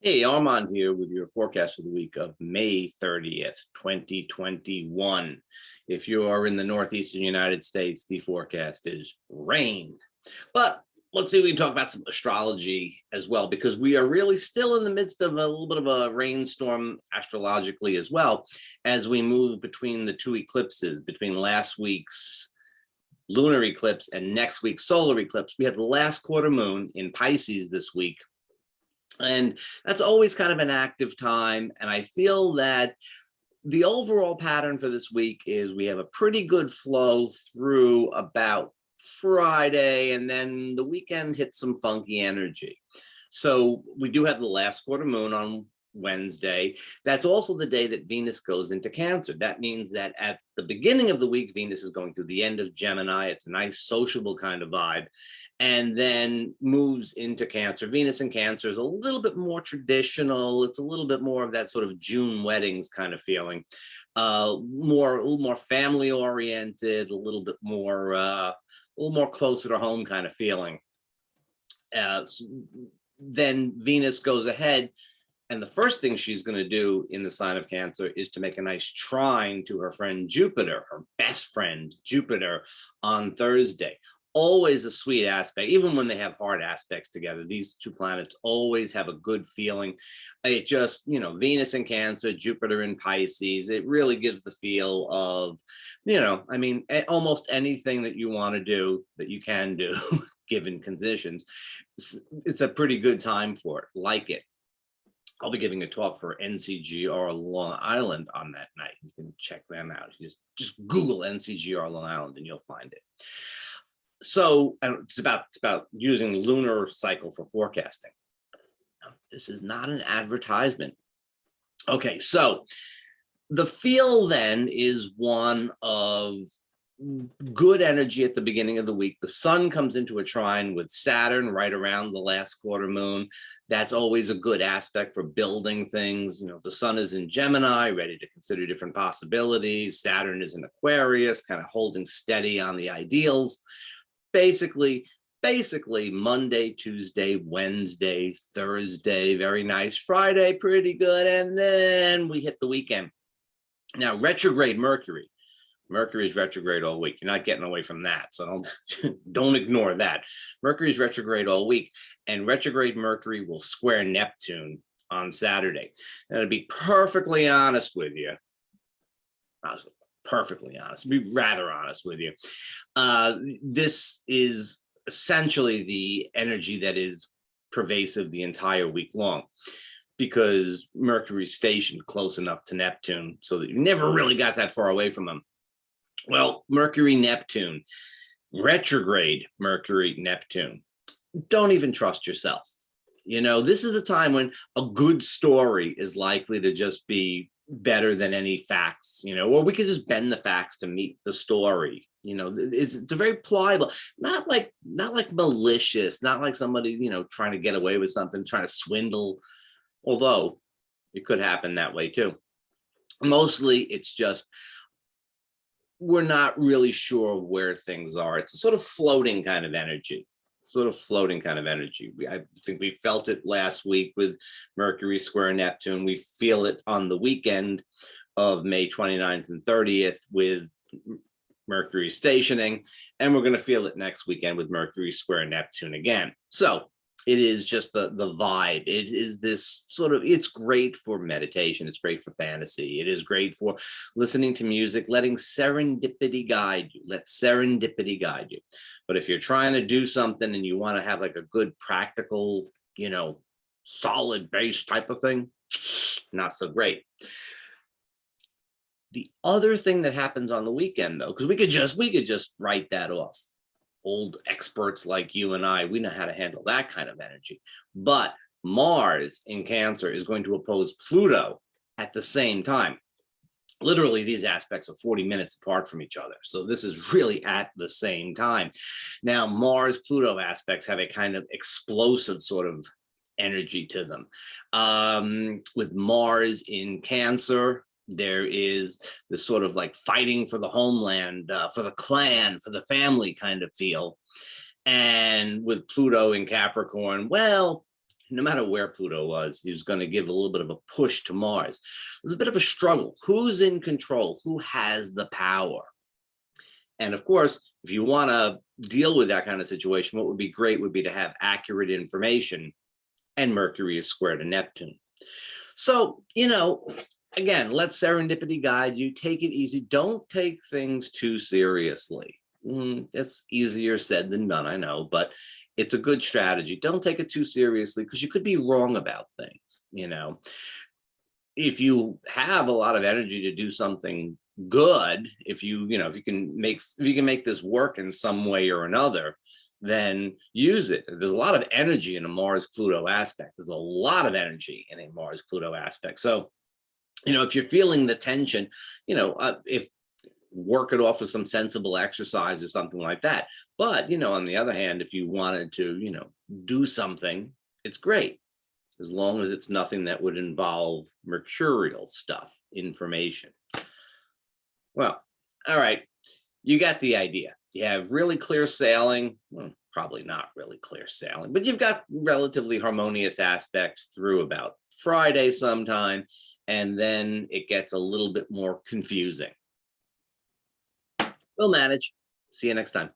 Hey, Armand here with your forecast for the week of May 30th, 2021. If you are in the northeastern United States, the forecast is rain. But let's see if we can talk about some astrology as well, because we are really still in the midst of a little bit of a rainstorm astrologically as well, as we move between the two eclipses, between last week's lunar eclipse and next week's solar eclipse. We have the last quarter moon in Pisces this week. And that's always kind of an active time. And I feel that the overall pattern for this week is we have a pretty good flow through about Friday, and then the weekend hits some funky energy. So we do have the last quarter moon on Wednesday. That's also the day that Venus goes into Cancer. That means that at the beginning of the week, Venus is going through the end of Gemini. It's a nice sociable kind of vibe, and then moves into Cancer. Venus in Cancer is a little bit more traditional. It's a little bit more of that sort of June weddings kind of feeling, a little more family oriented, a little more closer to home kind of feeling. Then Venus goes ahead, and the first thing she's going to do in the sign of Cancer is to make a nice trine to her friend Jupiter, her best friend Jupiter, on Thursday. Always a sweet aspect. Even when they have hard aspects together, these two planets always have a good feeling. It just, Venus in Cancer, Jupiter in Pisces, it really gives the feel of, almost anything that you want to do, that you can do given conditions. It's a pretty good time for it. Like it. I'll be giving a talk for NCGR Long Island on that night. You can check them out. Just Google NCGR Long Island and you'll find it. So it's about using the lunar cycle for forecasting. This is not an advertisement. Okay, so the feel then is one of good energy at the beginning of the week. The sun comes into a trine with Saturn right around the last quarter moon. That's always a good aspect for building things. The sun is in Gemini, ready to consider different possibilities. Saturn is in Aquarius, kind of holding steady on the ideals. Basically Monday, Tuesday, Wednesday, Thursday, very nice. Friday, pretty good. And then we hit the weekend. Now, retrograde Mercury. Mercury is retrograde all week. You're not getting away from that. So don't ignore that. Mercury is retrograde all week, and retrograde Mercury will square Neptune on Saturday. And to be perfectly honest with you, be rather honest with you, this is essentially the energy that is pervasive the entire week long, because Mercury's stationed close enough to Neptune so that you never really got that far away from them. Well, Mercury, Neptune, retrograde Mercury, Neptune. Don't even trust yourself. This is the time when a good story is likely to just be better than any facts, or we could just bend the facts to meet the story. It's a very pliable, not like malicious, not like somebody, trying to get away with something, trying to swindle, although it could happen that way too. Mostly it's just, we're not really sure of where things are. It's a sort of floating kind of energy. I think we felt it last week with Mercury square Neptune. We feel it on the weekend of May 29th and 30th with Mercury stationing, and we're going to feel it next weekend with Mercury square Neptune again. So it is just the vibe. It is this sort of, it's great for meditation. It's great for fantasy. It is great for listening to music, letting serendipity guide you. Let serendipity guide you. But if you're trying to do something and you want to have like a good practical, solid base type of thing, not so great. The other thing that happens on the weekend, though, because we could just write that off. Old experts like you and I, we know how to handle that kind of energy. But Mars in Cancer is going to oppose Pluto at the same time. Literally, these aspects are 40 minutes apart from each other. So this is really at the same time. Now, Mars-Pluto aspects have a kind of explosive sort of energy to them. With Mars in Cancer, there is this sort of like fighting for the homeland, for the clan, for the family kind of feel. And with Pluto in Capricorn, well, no matter where Pluto was, he was going to give a little bit of a push to Mars. There's a bit of a struggle. Who's in control? Who has the power? And of course, if you want to deal with that kind of situation, what would be great would be to have accurate information, and Mercury is square to Neptune. So, again, let serendipity guide you. Take it easy. Don't take things too seriously. It's easier said than done, I know, but it's a good strategy. Don't take it too seriously because you could be wrong about things. If you have a lot of energy to do something good, if you can make this work in some way or another, then use it. There's a lot of energy in a Mars-Pluto aspect. There's a lot of energy in a Mars-Pluto aspect. So, if you're feeling the tension, if work it off with some sensible exercise or something like that. But, on the other hand, if you wanted to, do something, it's great, as long as it's nothing that would involve mercurial stuff, information. Well, all right, you got the idea. You have really clear sailing, well, probably not really clear sailing, but you've got relatively harmonious aspects through about Friday sometime, and then it gets a little bit more confusing. We'll manage. See you next time.